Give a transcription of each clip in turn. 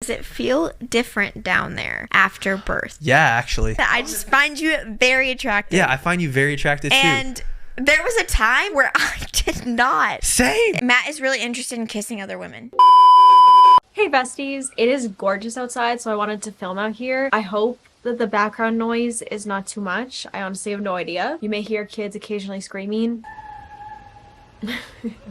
Does it feel different down there after birth? Yeah, actually. I just find you very attractive. Yeah, I find you very attractive too. And there was a time where I did not. Same. Matt is really interested in kissing other women. Hey besties, it is gorgeous outside, so I wanted to film out here. I hope that the background noise is not too much. I honestly have no idea. You may hear kids occasionally screaming.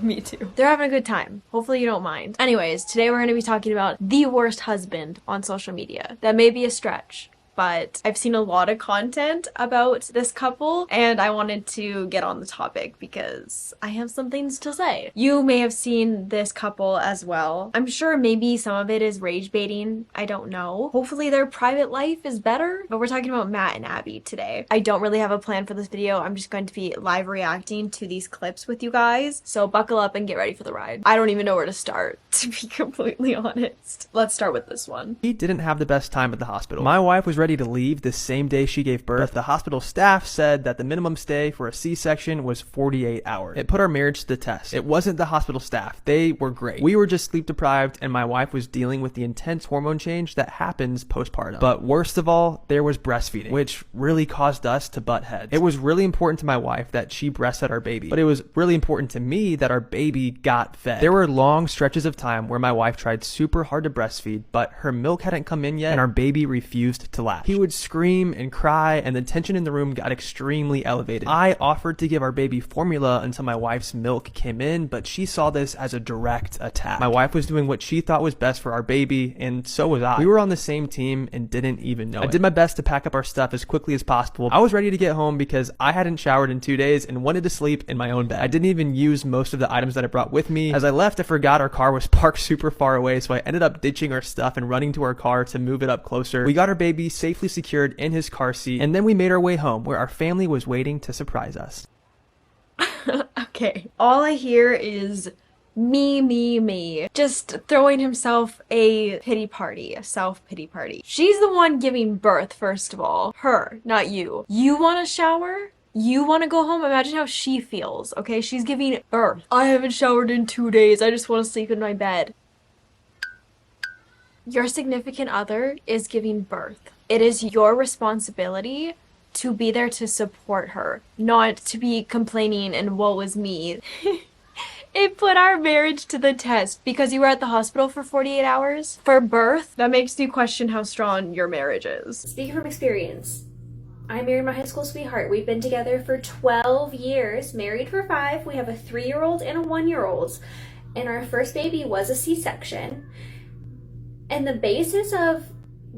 Me too. They're having a good time. Hopefully you don't mind. Anyways, today we're going to be talking about the worst husband on social media. That may be a stretch, but I've seen a lot of content about this couple and I wanted to get on the topic because I have some things to say. You may have seen this couple as well. I'm sure maybe some of it is rage baiting. I don't know. Hopefully their private life is better, but we're talking about Matt and Abby today. I don't really have a plan for this video. I'm just going to be live reacting to these clips with you guys. So buckle up and get ready for the ride. I don't even know where to start, to be completely honest. Let's start with this one. He didn't have the best time at the hospital. My wife was ready to leave the same day she gave birth. The hospital staff said that the minimum stay for a C-section was 48 hours. It put our marriage to the test. It wasn't the hospital staff. They were great. We were just sleep deprived and my wife was dealing with the intense hormone change that happens postpartum. But worst of all, there was breastfeeding, which really caused us to butt heads. It was really important to my wife that she breastfed our baby, but it was really important to me that our baby got fed. There were long stretches of time where my wife tried super hard to breastfeed, but her milk hadn't come in yet and our baby refused to latch. He would scream and cry and the tension in the room got extremely elevated. I offered to give our baby formula until my wife's milk came in, but she saw this as a direct attack. My wife was doing what she thought was best for our baby, and so was I. We were on the same team and didn't even know it. I did my best to pack up our stuff as quickly as possible. I was ready to get home because I hadn't showered in 2 days and wanted to sleep in my own bed. I didn't even use most of the items that I brought with me. As I left, I forgot our car was parked super far away, so I ended up ditching our stuff and running to our car to move it up closer. We got our baby safely secured in his car seat, and then we made our way home where our family was waiting to surprise us. Okay, all I hear is me. Just throwing himself a pity party, a self-pity party. She's the one giving birth, first of all. Her, not you. You want to shower? You want to go home? Imagine how she feels, okay? She's giving birth. I haven't showered in 2 days. I just want to sleep in my bed. Your significant other is giving birth. It is your responsibility to be there to support her, not to be complaining and woe is me. It put our marriage to the test because you were at the hospital for 48 hours for birth. That makes you question how strong your marriage is. Speaking from experience, I married my high school sweetheart. We've been together for 12 years, married for 5. We have a 3-year-old and a 1-year-old. And our first baby was a C-section. And the basis of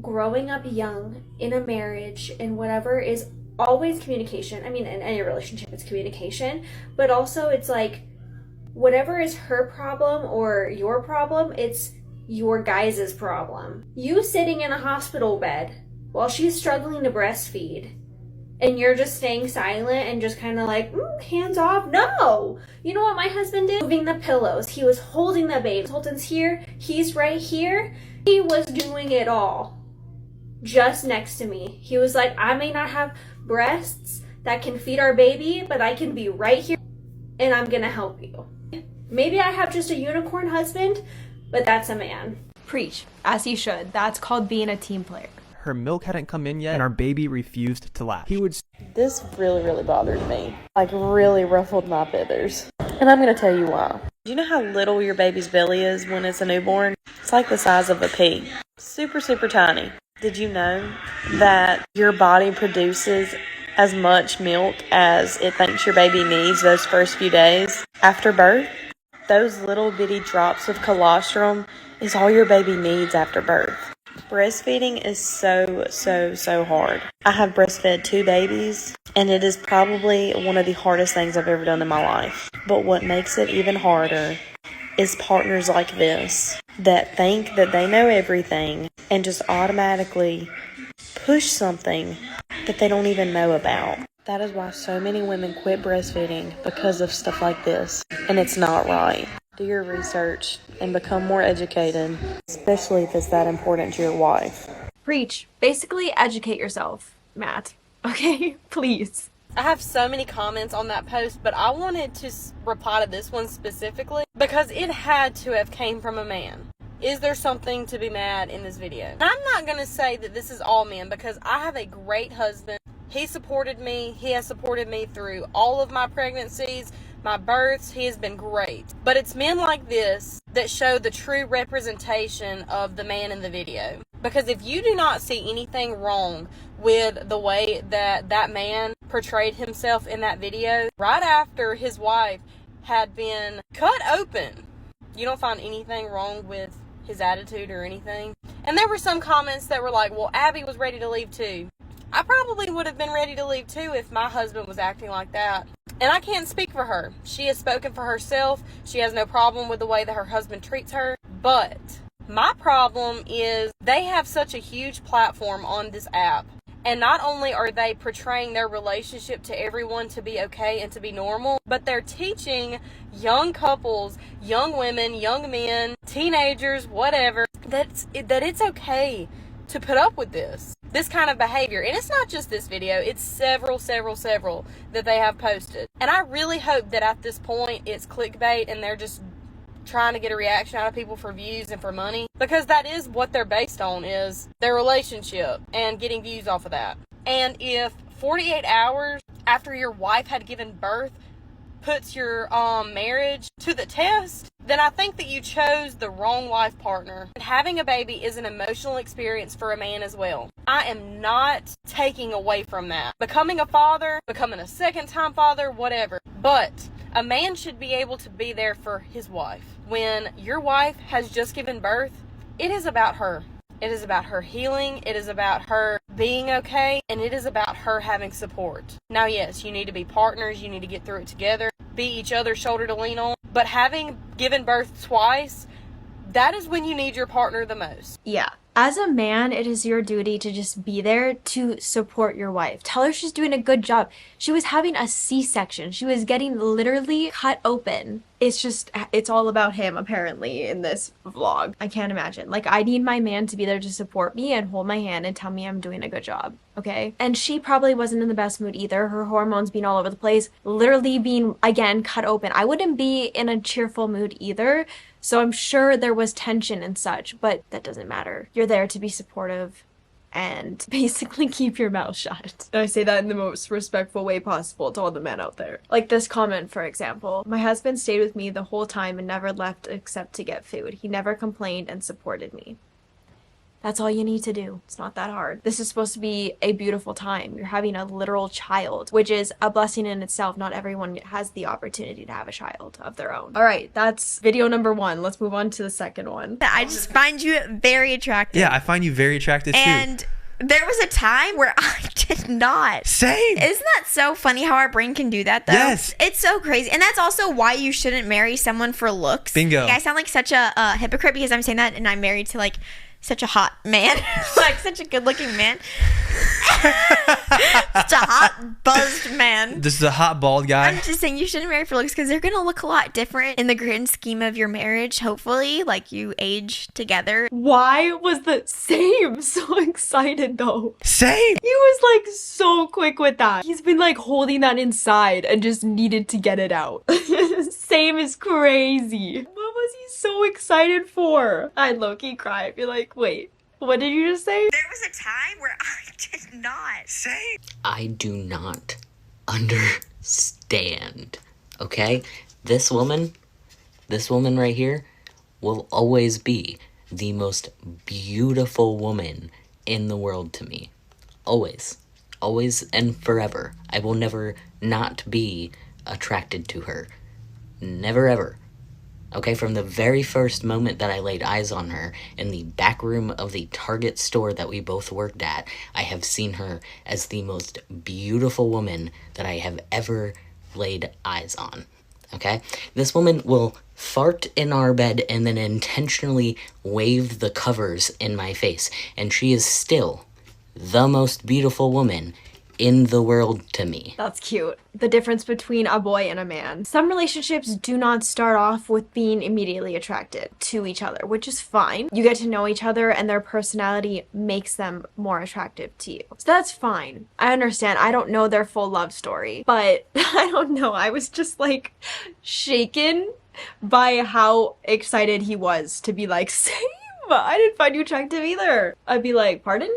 growing up young in a marriage and whatever is always communication. I mean, in any relationship, it's communication. But also it's like, whatever is her problem or your problem, it's your guys' problem. You sitting in a hospital bed while she's struggling to breastfeed and you're just staying silent and just kind of like, hands off. No! You know what my husband did? Moving the pillows. He was holding the baby. Holton's here. He's right here. He was doing it all just next to me. He was like, I may not have breasts that can feed our baby, but I can be right here and I'm gonna help you. Maybe I have just a unicorn husband, but that's a man. Preach, as he should. That's called being a team player. Her milk hadn't come in yet and our baby refused to latch. This really bothered me. Like, really ruffled my feathers. And I'm gonna tell you why. Do you know how little your baby's belly is when it's a newborn? It's like the size of a pea. Super tiny. Did you know that your body produces as much milk as it thinks your baby needs those first few days after birth? Those little bitty drops of colostrum is all your baby needs after birth. Breastfeeding is so hard. I have breastfed 2 babies, and it is probably one of the hardest things I've ever done in my life. But what makes it even harder is partners like this that think that they know everything and just automatically push something that they don't even know about. That is why so many women quit breastfeeding, because of stuff like this. And it's not right. Do your research and become more educated, especially if it's that important to your wife. Preach. Basically, educate yourself, Matt. Okay? Please. I have so many comments on that post, but I wanted to reply to this one specifically because it had to have came from a man. Is there something to be mad in this video? And I'm not going to say that this is all men, because I have a great husband. He supported me. He has supported me through all of my pregnancies, my births. He has been great. But it's men like this that show the true representation of the man in the video. Because if you do not see anything wrong with the way that that man portrayed himself in that video, right after his wife had been cut open, you don't find anything wrong with his attitude or anything. And there were some comments that were like, well, Abby was ready to leave too. I probably would have been ready to leave too if my husband was acting like that. And I can't speak for her. She has spoken for herself. She has no problem with the way that her husband treats her. But my problem is they have such a huge platform on this app. And not only are they portraying their relationship to everyone to be okay and to be normal, but they're teaching young couples, young women, young men, teenagers, whatever, that it's okay to put up with this kind of behavior. And it's not just this video, it's several that they have posted. And I really hope that at this point it's clickbait and they're just trying to get a reaction out of people for views and for money, because that is what they're based on, is their relationship and getting views off of that. And if 48 hours after your wife had given birth puts your marriage to the test, then I think that you chose the wrong life partner. And having a baby is an emotional experience for a man as well. I am not taking away from that. Becoming a father, becoming a second-time father, whatever. But a man should be able to be there for his wife. When your wife has just given birth, it is about her. It is about her healing. It is about her being okay. And it is about her having support. Now, yes, you need to be partners. You need to get through it together. Be each other's shoulder to lean on. But having given birth twice, that is when you need your partner the most. Yeah. As a man, it is your duty to just be there to support your wife. Tell her she's doing a good job. She was having a C-section. She was getting literally cut open. It's all about him, apparently, in this vlog. I can't imagine. Like, I need my man to be there to support me and hold my hand and tell me I'm doing a good job, okay? And she probably wasn't in the best mood either. Her hormones being all over the place, literally being, again, cut open. I wouldn't be in a cheerful mood either. So I'm sure there was tension and such, but that doesn't matter. You're there to be supportive and basically keep your mouth shut. I say that in the most respectful way possible to all the men out there. Like this comment, for example. My husband stayed with me the whole time and never left except to get food. He never complained and supported me. That's all you need to do. It's not that hard. This is supposed to be a beautiful time. You're having a literal child, which is a blessing in itself. Not everyone has the opportunity to have a child of their own. All right, that's video number 1. Let's move on to the second one. I just find you very attractive. Yeah, I find you very attractive too. And there was a time where I did not. Same. Isn't that so funny how our brain can do that, though? Yes. It's so crazy. And that's also why you shouldn't marry someone for looks. Bingo. Like, I sound like such a hypocrite because I'm saying that and I'm married to, like, such a hot man. Like, such a good-looking man. Such a hot, buzzed man. This is a hot, bald guy. I'm just saying you shouldn't marry for looks because they're going to look a lot different in the grand scheme of your marriage, hopefully. Like, you age together. Why was the same so excited, though? Same. He was, like, so quick with that. He's been, like, holding that inside and just needed to get it out. Same is crazy. What was he so excited for? I'd low-key cry. I'd be like, wait, what did you just say? There was a time where I did not. Same. I do not understand, okay? This woman right here will always be the most beautiful woman in the world to me. Always. Always and forever. I will never not be attracted to her. Never ever. Okay, from the very first moment that I laid eyes on her in the back room of the Target store that we both worked at, I have seen her as the most beautiful woman that I have ever laid eyes on. Okay? This woman will fart in our bed and then intentionally wave the covers in my face, and she is still the most beautiful woman in the world to me. That's cute. The difference between a boy and a man. Some relationships do not start off with being immediately attracted to each other, which is fine. You get to know each other and their personality makes them more attractive to you. So that's fine. I understand. I don't know their full love story, but I don't know. I was just like shaken by how excited he was to be like, same. I didn't find you attractive either. I'd be like, pardon?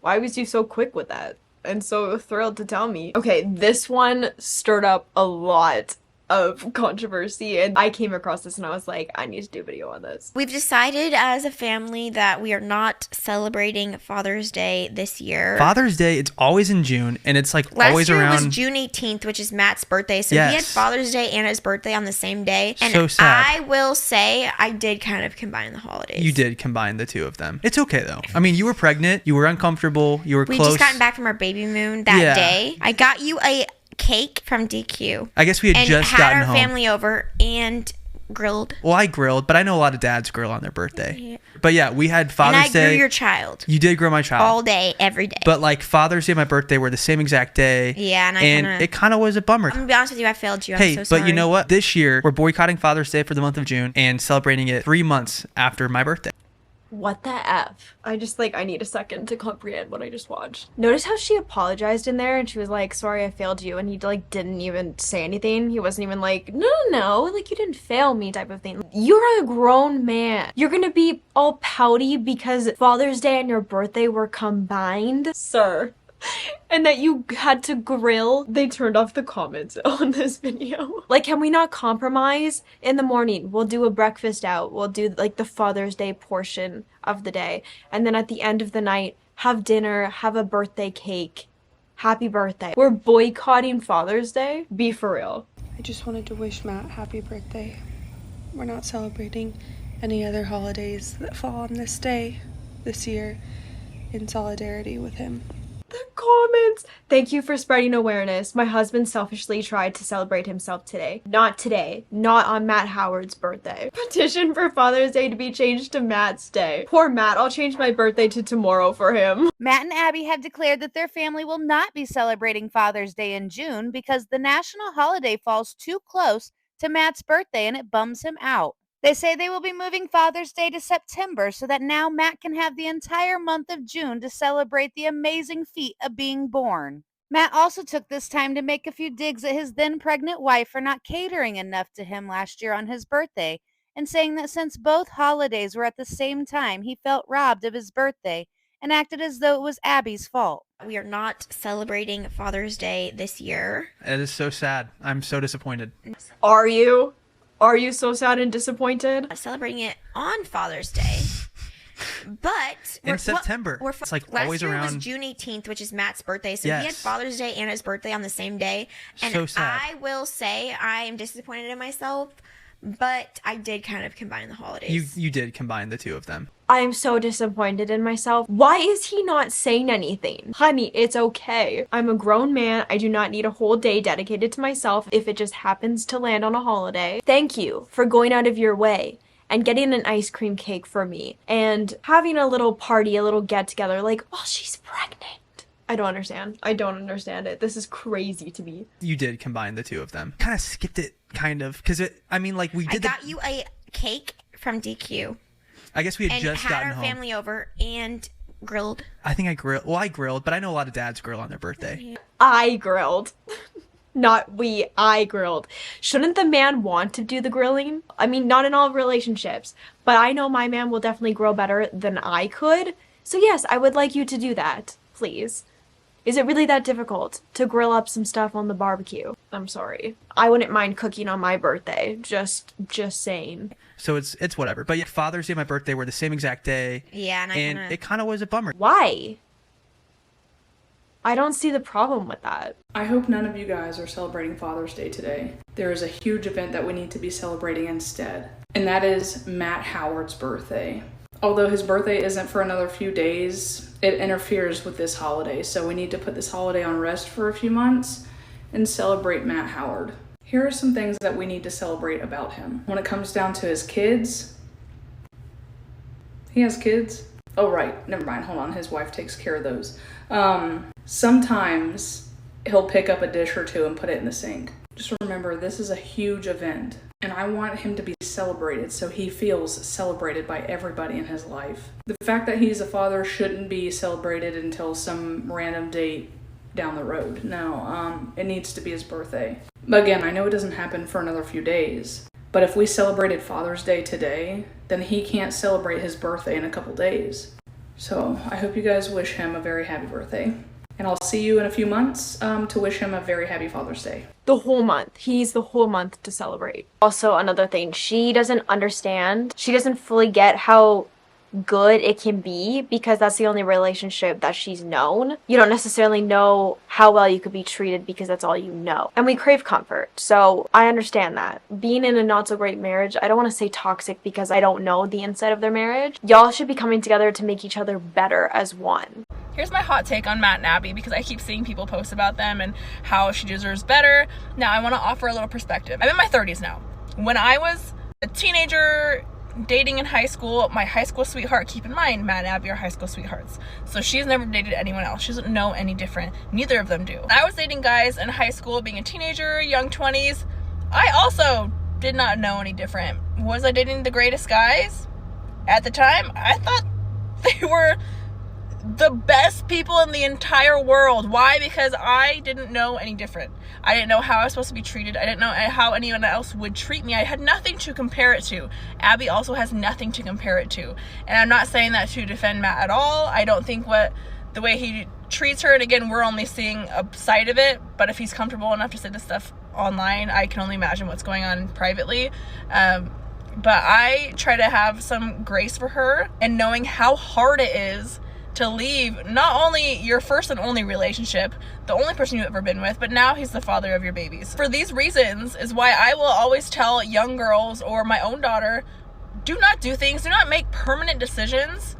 Why was you so quick with that? And so thrilled to tell me. Okay, this one stirred up a lot of controversy, and I came across this and I was like, I need to do a video on this. We've decided as a family that we are not celebrating Father's Day this year. Father's Day, it's always in June, and it's like always Last year around. was June 18th, which is Matt's birthday, so Yes. he had Father's Day and his birthday on the same day. And So sad. I will say I did kind of combine the holidays. You did combine the two of them. It's okay though. I mean, you were pregnant, you were uncomfortable, you were We close. just gotten back from our baby moon that Yeah. day. I got you a cake from DQ. I guess we had And just had gotten our home. family over and grilled. Well, I grilled, but I know a lot of dads grill on their birthday. Yeah. But yeah, we had And Father's I grew Day. your child You did grow my child. all day, every day. But like Father's Day and my birthday were the same exact day. Yeah, and I and kinda- it kind of was a bummer. I'm gonna be honest with you, I failed you. I'm Hey, so sorry. but you know what? This year, we're boycotting Father's Day for the month of June and celebrating it 3 months after my birthday. What the F? I need a second to comprehend what I just watched. Notice how she apologized in there and she was like, sorry, I failed you. And he like didn't even say anything. He wasn't even like, no, like you didn't fail me type of thing. You're a grown man. You're gonna be all pouty because Father's Day and your birthday were combined? Sir. And that you had to grill. They turned off the comments on this video. Like, can we not compromise? In the morning, we'll do a breakfast out. We'll do like the Father's Day portion of the day. And then at the end of the night, have dinner, have a birthday cake. Happy birthday. We're boycotting Father's Day? Be for real. I just wanted to wish Matt happy birthday. We're not celebrating any other holidays that fall on this day this year in solidarity with him. The comments. Thank you for spreading awareness. My husband selfishly tried to celebrate himself today. Not today. Not on Matt Howard's birthday. Petition for Father's Day to be changed to Matt's Day. Poor Matt. I'll change my birthday to tomorrow for him. Matt and Abby have declared that their family will not be celebrating Father's Day in June because the national holiday falls too close to Matt's birthday and it bums him out. They say they will be moving Father's Day to September so that now Matt can have the entire month of June to celebrate the amazing feat of being born. Matt also took this time to make a few digs at his then pregnant wife for not catering enough to him last year on his birthday, and saying that since both holidays were at the same time, he felt robbed of his birthday and acted as though it was Abby's fault. We are not celebrating Father's Day this year. It is so sad. I'm so disappointed. Are you? Are you so sad and disappointed? Celebrating it on Father's Day. But In September. It's like last always year around. was June 18th, which is Matt's birthday. So he had Yes. Father's Day and his birthday on the same day. And So sad. I will say I am disappointed in myself, but I did kind of combine the holidays. You did combine the two of them. I am so disappointed in myself. Why is he not saying anything? Honey, it's okay. I'm a grown man. I do not need a whole day dedicated to myself if it just happens to land on a holiday. Thank you for going out of your way and getting an ice cream cake for me and having a little party, a little get together like, oh, she's pregnant. I don't understand. I don't understand it. This is crazy to me. You did combine the two of them. Kind of skipped it, kind of, because we I did. got you a cake from DQ. I guess we had And just had gotten our home. family over and grilled. I think I grilled. Well, I grilled, but I know a lot of dads grill on their birthday. I grilled. Not we, I grilled. Shouldn't the man want to do the grilling? I mean, not in all relationships, but I know my man will definitely grill better than I could. So yes, I would like you to do that, please. Is it really that difficult to grill up some stuff on the barbecue? I'm sorry. I wouldn't mind cooking on my birthday. Just saying. So it's whatever. But yeah, Father's Day and my birthday were the same exact day. Yeah, and it kind of was a bummer. Why? I don't see the problem with that. I hope none of you guys are celebrating Father's Day today. There is a huge event that we need to be celebrating instead, and that is Matt Howard's birthday. Although his birthday isn't for another few days, it interferes with this holiday, so we need to put this holiday on rest for a few months and celebrate Matt Howard. Here are some things that we need to celebrate about him. When it comes down to his kids, he has kids? Oh right, never mind, hold on, his wife takes care of those. Sometimes he'll pick up a dish or two and put it in the sink. Just remember, this is a huge event, and I want him to be celebrated so he feels celebrated by everybody in his life. The fact that he's a father shouldn't be celebrated until some random date down the road. No, it needs to be his birthday. Again, I know it doesn't happen for another few days, but if we celebrated Father's Day today, then he can't celebrate his birthday in a couple days. So I hope you guys wish him a very happy birthday. And I'll see you in a few months to wish him a very happy Father's Day. The whole month. He needs the whole month to celebrate. Also, another thing, she doesn't understand. She doesn't fully get how good it can be because that's the only relationship that she's known. You don't necessarily know how well you could be treated because that's all you know. And we crave comfort. So I understand that. Being in a not so great marriage, I don't want to say toxic because I don't know the inside of their marriage. Y'all should be coming together to make each other better as one. Here's my hot take on Matt and Abby because I keep seeing people post about them and how she deserves better. Now I want to offer a little perspective. I'm in my 30s now. When I was a teenager dating in high school, my high school sweetheart, keep in mind, Matt and Abby are high school sweethearts. So she's never dated anyone else. She doesn't know any different. Neither of them do. I was dating guys in high school, being a teenager, young 20s. I also did not know any different. Was I dating the greatest guys? At the time, I thought they were the best people in the entire world. Why? Because I didn't know any different. I didn't know how I was supposed to be treated. I didn't know how anyone else would treat me. I had nothing to compare it to. Abby also has nothing to compare it to. And I'm not saying that to defend Matt at all. I don't think the way he treats her, and again, we're only seeing a side of it, but if he's comfortable enough to say this stuff online, I can only imagine what's going on privately. But I try to have some grace for her and knowing how hard it is to leave not only your first and only relationship, the only person you've ever been with, but now he's the father of your babies. For these reasons is why I will always tell young girls or my own daughter, do not do not make permanent decisions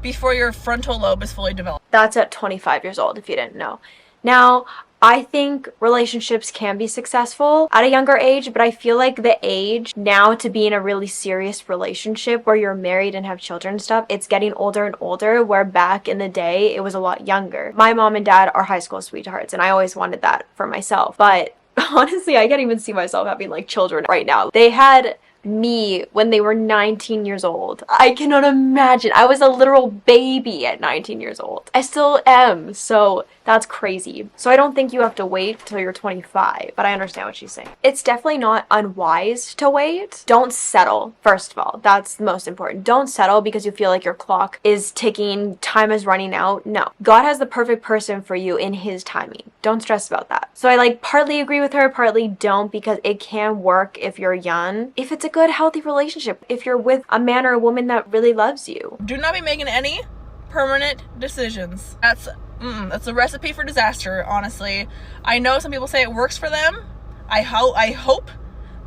before your frontal lobe is fully developed. That's at 25 years old, if you didn't know. Now, I think relationships can be successful at a younger age, but I feel like the age now to be in a really serious relationship where you're married and have children and stuff, it's getting older and older, where back in the day, it was a lot younger. My mom and dad are high school sweethearts, and I always wanted that for myself. But honestly, I can't even see myself having like children right now. They had me when they were 19 years old. I cannot imagine. I was a literal baby at 19 years old. I still am, so that's crazy. So I don't think you have to wait till you're 25, but I understand what she's saying. It's definitely not unwise to wait. Don't settle, first of all. That's the most important. Don't settle because you feel like your clock is ticking, time is running out. No. God has the perfect person for you in his timing. Don't stress about that. So I partly agree with her, partly don't, because it can work if you're young. If it's a good, healthy relationship, if you're with a man or a woman that really loves you. Do not be making any permanent decisions. That's a recipe for disaster, honestly. I know some people say it works for them. I hope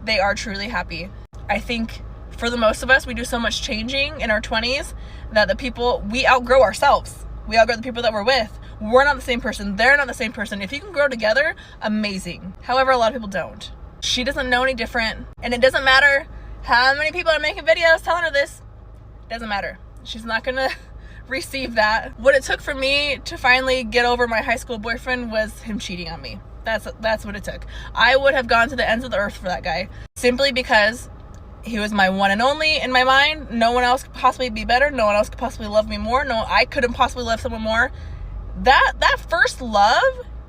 they are truly happy. I think for the most of us, we do so much changing in our 20s that we outgrow ourselves. We outgrow the people that we're with. We're not the same person. They're not the same person. If you can grow together, amazing. However, a lot of people don't. She doesn't know any different. And it doesn't matter how many people are making videos telling her this. It doesn't matter. She's not gonna receive that. What it took for me to finally get over my high school boyfriend was him cheating on me. That's what it took. I would have gone to the ends of the earth for that guy. Simply because he was my one and only in my mind. No one else could possibly be better. No one else could possibly love me more. No, I couldn't possibly love someone more. That first love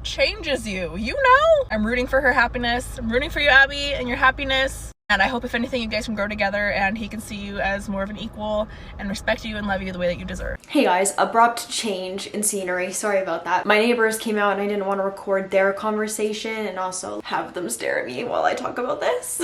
changes you. You know? I'm rooting for her happiness. I'm rooting for you, Abby, and your happiness. And I hope, if anything, you guys can grow together and he can see you as more of an equal and respect you and love you the way that you deserve. Hey guys, abrupt change in scenery. Sorry about that. My neighbors came out and I didn't want to record their conversation and also have them stare at me while I talk about this.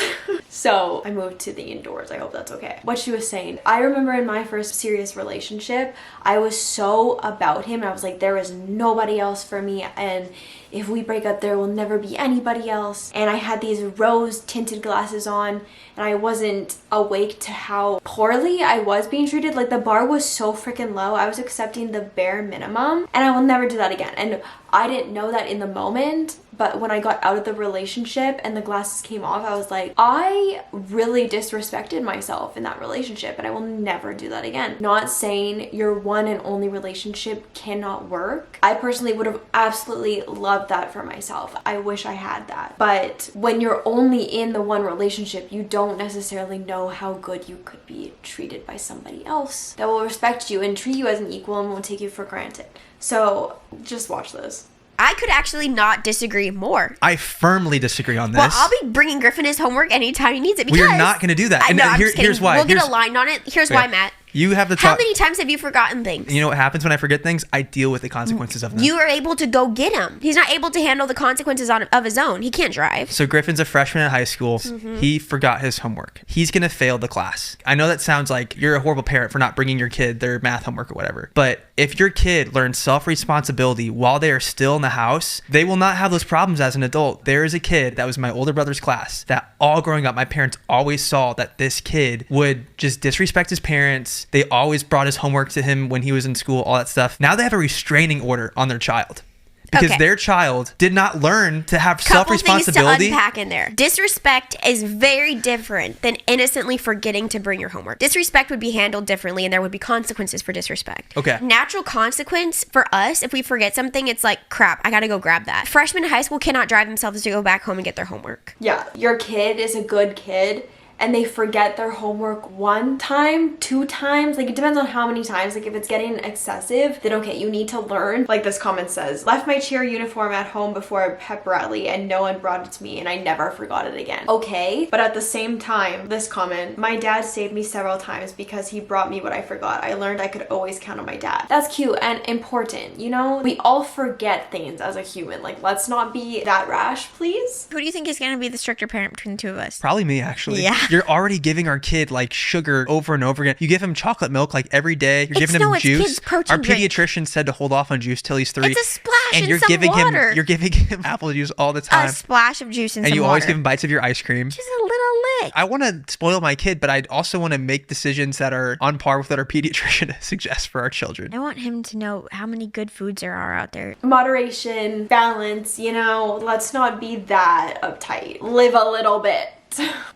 So I moved to the indoors. I hope that's okay. What she was saying, I remember in my first serious relationship, I was so about him. I was like, there is nobody else for me, and if we break up, there will never be anybody else. And I had these rose-tinted glasses on, and I wasn't awake to how poorly I was being treated. Like, the bar was so freaking low. I was accepting the bare minimum, and I will never do that again. And I didn't know that in the moment, but when I got out of the relationship and the glasses came off, I was like, I really disrespected myself in that relationship, and I will never do that again. Not saying your one and only relationship cannot work. I personally would have absolutely loved that for myself. I wish I had that. But when you're only in the one relationship, you don't necessarily know how good you could be treated by somebody else that will respect you and treat you as an equal and won't take you for granted. So just watch this. I could actually not disagree more. I firmly disagree on this. Well, I'll be bringing Griffin his homework anytime he needs it. Because we are not going to do that. I know, I'm just kidding. Here's why. We'll get aligned on it. Here's why, Matt. You have the How many times have you forgotten things? You know what happens when I forget things? I deal with the consequences of them. You are able to go get him. He's not able to handle the consequences of his own. He can't drive. So Griffin's a freshman in high school. He forgot his homework. He's going to fail the class. I know that sounds like you're a horrible parent for not bringing your kid their math homework or whatever. But if your kid learns self-responsibility while they are still in the house, they will not have those problems as an adult. There is a kid that was my older brother's class that all growing up, my parents always saw that this kid would just disrespect his parents. They always brought his homework to him when he was in school, all that stuff. Now they have a restraining order on their child. Because their child did not learn to have self-responsibility. Couple things to unpack in there. Disrespect is very different than innocently forgetting to bring your homework. Disrespect would be handled differently, and there would be consequences for disrespect. Okay. Natural consequence for us, if we forget something, it's like, crap, I gotta go grab that. Freshmen in high school cannot drive themselves to go back home and get their homework. Yeah, your kid is a good kid and they forget their homework 1 time, 2 times, like it depends on how many times. Like if it's getting excessive, then okay, you need to learn. Like this comment says, left my cheer uniform at home before a pep rally and no one brought it to me and I never forgot it again. Okay, but at the same time, this comment, my dad saved me several times because he brought me what I forgot. I learned I could always count on my dad. That's cute and important, you know? We all forget things as a human. Like let's not be that rash, please. Who do you think is gonna be the stricter parent between the two of us? Probably me, actually. Yeah. You're already giving our kid like sugar over and over again. You give him chocolate milk like every day. You're giving him juice. Our pediatrician said to hold off on juice till he's 3. It's a splash and in some water. You're giving him apple juice all the time. A splash of juice in some water. And you always give him bites of your ice cream. Just a little lick. I want to spoil my kid, but I also want to make decisions that are on par with what our pediatrician suggests for our children. I want him to know how many good foods there are out there. Moderation, balance, you know, let's not be that uptight. Live a little bit.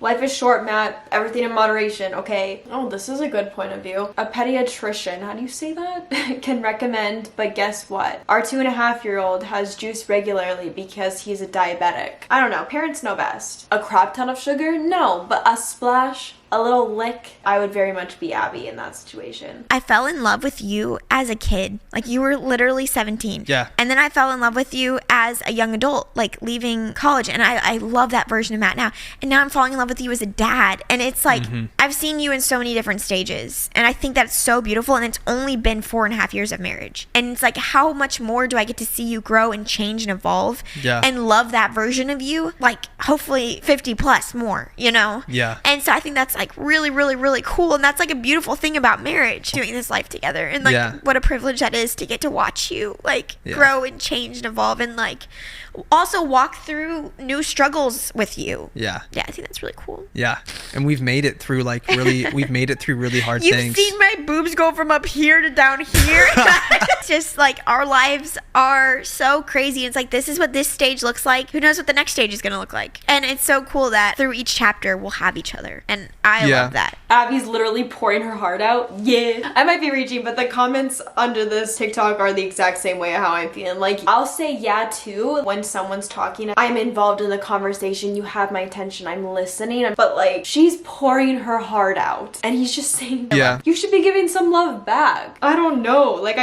Life is short, Matt. Everything in moderation, okay? Oh, this is a good point of view. A pediatrician, how do you say that? Can recommend, but guess what? Our 2.5-year-old has juice regularly because he's a diabetic. I don't know, parents know best. A crap ton of sugar? No, but a splash, a little lick, I would very much be Abby in that situation. I fell in love with you as a kid. Like you were literally 17. Yeah. And then I fell in love with you as a young adult, like leaving college. And I love that version of Matt now. And now I'm falling in love with you as a dad. And it's like, I've seen you in so many different stages. And I think that's so beautiful. And it's only been 4.5 years of marriage. And it's like, how much more do I get to see you grow and change and evolve? Yeah. And love that version of you? Like hopefully 50 plus more, you know? Yeah. And so I think that's like really, really, really cool. And that's like a beautiful thing about marriage, doing this life together. And like what a privilege that is to get to watch you like grow and change and evolve and like also walk through new struggles with you. Yeah. Yeah, I think that's really cool. Yeah. And we've made it through like we've made it through really hard You've things. You've seen my boobs go from up here to down here. It's just like our lives are so crazy. It's like, this is what this stage looks like. Who knows what the next stage is going to look like? And it's so cool that through each chapter we'll have each other. And I love that. Abby's literally pouring her heart out. Yeah. I might be reaching, but the comments under this TikTok are the exact same way how I'm feeling. Like, I'll say yeah too when someone's talking. I'm involved in the conversation. You have my attention. I'm listening. But like, she's pouring her heart out. And he's just saying, you should be giving some love back. I don't know. Like,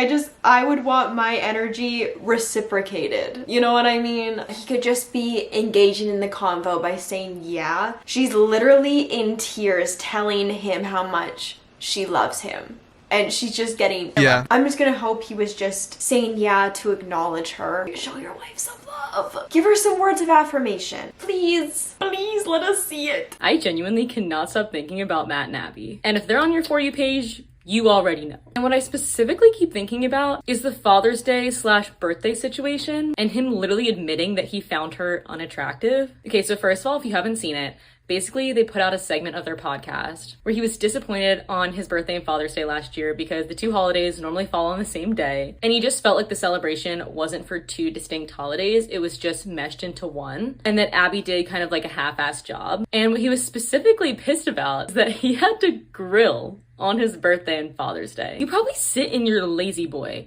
I would want my energy reciprocated. You know what I mean? He could just be engaging in the convo by saying yeah. She's literally in tears telling him how much she loves him. And she's just getting... I'm just gonna hope he was just saying yeah to acknowledge her. Show your wife some love. Give her some words of affirmation. Please, please let us see it. I genuinely cannot stop thinking about Matt and Abby. And if they're on your For You page, you already know. And what I specifically keep thinking about is the Father's Day / birthday situation and him literally admitting that he found her unattractive. Okay, so first of all, if you haven't seen it, basically they put out a segment of their podcast where he was disappointed on his birthday and Father's Day last year because the two holidays normally fall on the same day. And he just felt like the celebration wasn't for two distinct holidays, it was just meshed into one. And that Abby did kind of like a half-assed job. And what he was specifically pissed about is that he had to grill on his birthday and Father's Day. You probably sit in your lazy boy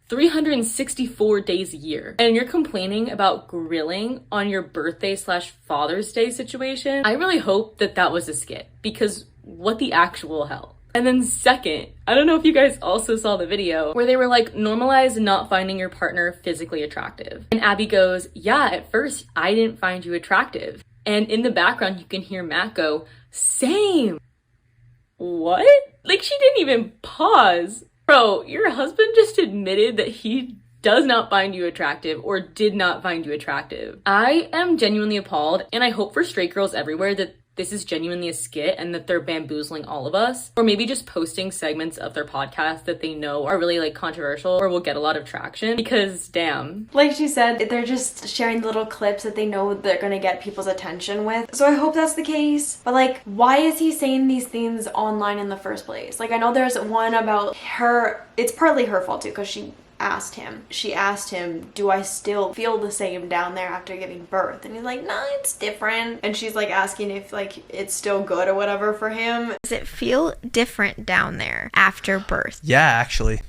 364 days a year, and you're complaining about grilling on your birthday / Father's Day situation. I really hope that that was a skit, because what the actual hell? And then second, I don't know if you guys also saw the video where they were like, normalize not finding your partner physically attractive. And Abby goes, yeah, at first I didn't find you attractive. And in the background, you can hear Matt go, same. What? Like, she didn't even pause. Bro, your husband just admitted that he does not find you attractive or did not find you attractive. I am genuinely appalled, and I hope for straight girls everywhere that this is genuinely a skit and that they're bamboozling all of us, or maybe just posting segments of their podcast that they know are really like controversial or will get a lot of traction, because damn. Like she said, they're just sharing little clips that they know they're gonna get people's attention with. So I hope that's the case. But like, why is he saying these things online in the first place? Like, I know there's one about her, it's partly her fault too, because she asked him, do I still feel the same down there after giving birth? And he's like, no, it's different. And she's like asking if like it's still good or whatever for him. Does it feel different down there after birth? Yeah, actually.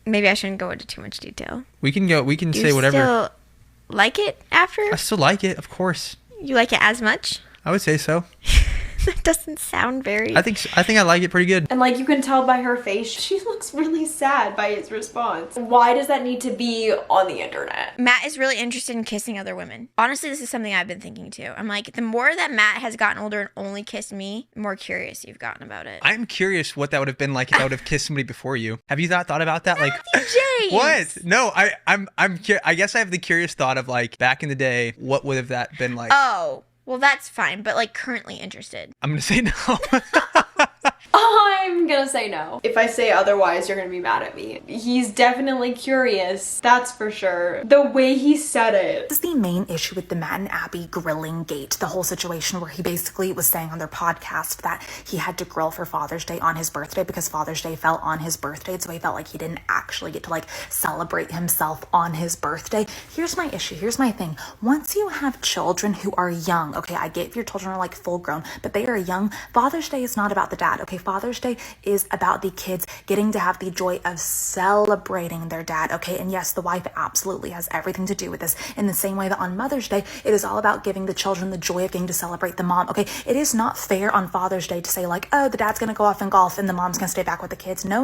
Maybe I shouldn't go into too much detail. We can Do say you whatever. still like it after? I still like it, of course. You like it as much? I would say so. That doesn't sound very... I think I like it pretty good. And like, you can tell by her face, she looks really sad by his response. Why does that need to be on the internet? Matt is really interested in kissing other women. Honestly, this is something I've been thinking too. I'm like, the more that Matt has gotten older and only kissed me, the more curious you've gotten about it. I'm curious what that would have been like if I would have kissed somebody before you. Have you thought about that? Like, James! What? No, I guess I have the curious thought of like back in the day, what would have that been like? Oh, well, that's fine, but like currently interested. I'm gonna say no. I'm gonna say no. If I say otherwise, you're gonna be mad at me. He's definitely curious, that's for sure. The way he said it. This is the main issue with the Matt and Abby grilling gate, the whole situation where he basically was saying on their podcast that he had to grill for Father's Day on his birthday because Father's Day fell on his birthday, so he felt like he didn't actually get to like celebrate himself on his birthday. Here's my issue, here's my thing. Once you have children who are young, okay, I get if your children are like full grown, but they are young, Father's Day is not about the dad, okay? Father's Day is about the kids getting to have the joy of celebrating their dad, okay? And yes, the wife absolutely has everything to do with this, in the same way that on Mother's Day, it is all about giving the children the joy of getting to celebrate the mom, okay? It is not fair on Father's Day to say like, oh, the dad's gonna go off and golf and the mom's gonna stay back with the kids. No.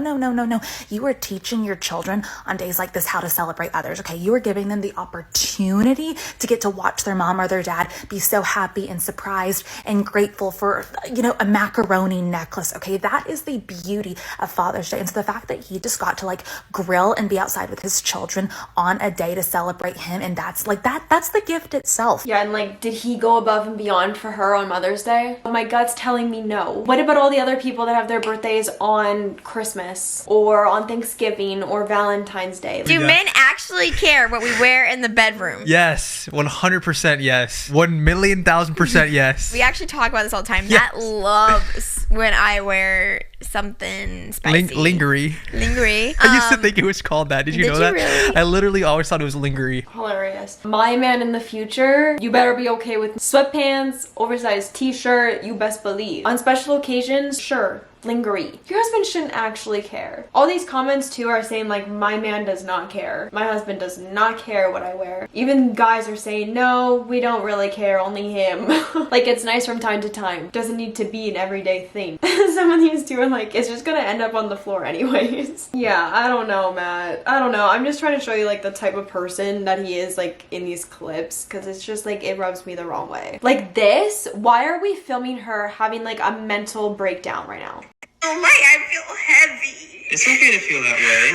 You are teaching your children on days like this how to celebrate others, okay? You are giving them the opportunity to get to watch their mom or their dad be so happy and surprised and grateful for, you know, a macaroni necklace, okay? That is the beauty of Father's Day. And so the fact that he just got to like grill and be outside with his children on a day to celebrate him, and that's like that's the gift itself. Yeah, and like, did he go above and beyond for her on Mother's Day? My gut's telling me no. What about all the other people that have their birthdays on Christmas or on Thanksgiving or Valentine's Day? Do men actually care what we wear in the bedroom? Yes, 100% yes. 1,000,000% yes. We actually talk about this all the time. Yes. Matt loves when I wear something spicy. Lingerie. I used to think it was called that. Did you know that? Really? I literally always thought it was lingerie. Hilarious. My man in the future, you better be okay with sweatpants, oversized t-shirt, you best believe. On special occasions, sure. Lingerie. Your husband shouldn't actually care. All these comments too are saying like, my man does not care. My husband does not care what I wear. Even guys are saying, no, we don't really care, only him. Like, it's nice from time to time. Doesn't need to be an everyday thing. Some of these two are like, it's just gonna end up on the floor anyways. Yeah, I don't know, Matt. I don't know. I'm just trying to show you like the type of person that he is like in these clips, because it's just like, it rubs me the wrong way. Like this, why are we filming her having like a mental breakdown right now? Oh my, I feel heavy. It's okay to feel that way.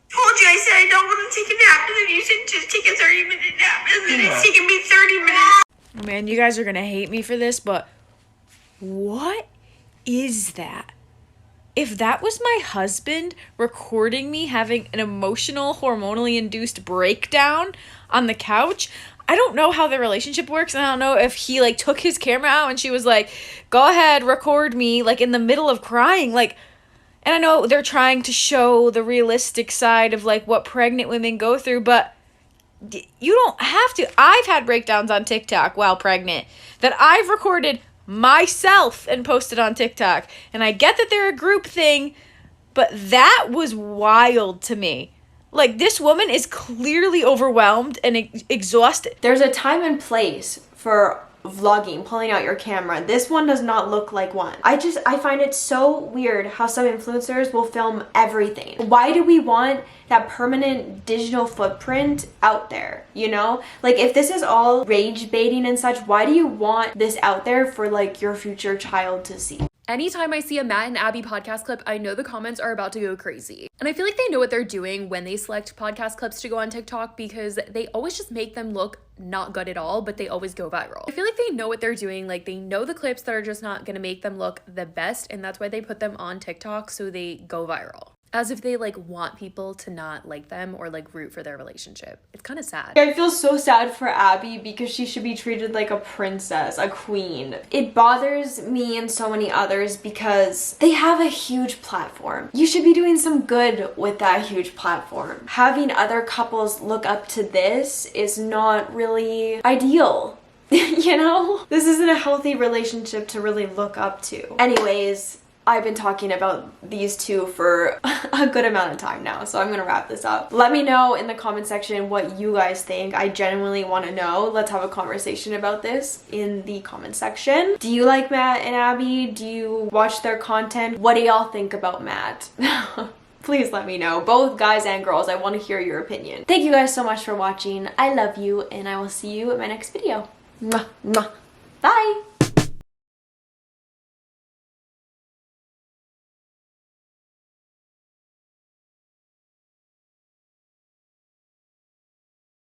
Told you, I said I don't want to take a nap, and then you said just take a 30-minute nap, and then it's taking me 30 minutes. Oh man, you guys are gonna hate me for this, but what is that? If that was my husband recording me having an emotional, hormonally induced breakdown on the couch, I don't know how their relationship works, and I don't know if he like took his camera out and she was like, go ahead, record me, like in the middle of crying, like, and I know they're trying to show the realistic side of like what pregnant women go through, but you don't have to. I've had breakdowns on TikTok while pregnant that I've recorded myself and posted on TikTok, and I get that they're a group thing, but that was wild to me. Like, this woman is clearly overwhelmed and exhausted. There's a time and place for vlogging, pulling out your camera. This one does not look like one. I find it so weird how some influencers will film everything. Why do we want that permanent digital footprint out there, you know? Like, if this is all rage baiting and such, why do you want this out there for like your future child to see? Anytime I see a Matt and Abby podcast clip, I know the comments are about to go crazy. And I feel like they know what they're doing when they select podcast clips to go on TikTok, because they always just make them look not good at all, but they always go viral. I feel like they know what they're doing. Like, they know the clips that are just not gonna make them look the best, and that's why they put them on TikTok, so they go viral. As if they like want people to not like them or like root for their relationship. It's kind of sad. I feel so sad for Abby because she should be treated like a princess, a queen. It bothers me and so many others because they have a huge platform. You should be doing some good with that huge platform. Having other couples look up to this is not really ideal. You know? This isn't a healthy relationship to really look up to. Anyways, I've been talking about these two for a good amount of time now, so I'm gonna wrap this up. Let me know in the comment section what you guys think. I genuinely want to know. Let's have a conversation about this in the comment section. Do you like Matt and Abby? Do you watch their content? What do y'all think about Matt? Please let me know. Both guys and girls, I want to hear your opinion. Thank you guys so much for watching. I love you, and I will see you in my next video. Mwah, mwah. Bye!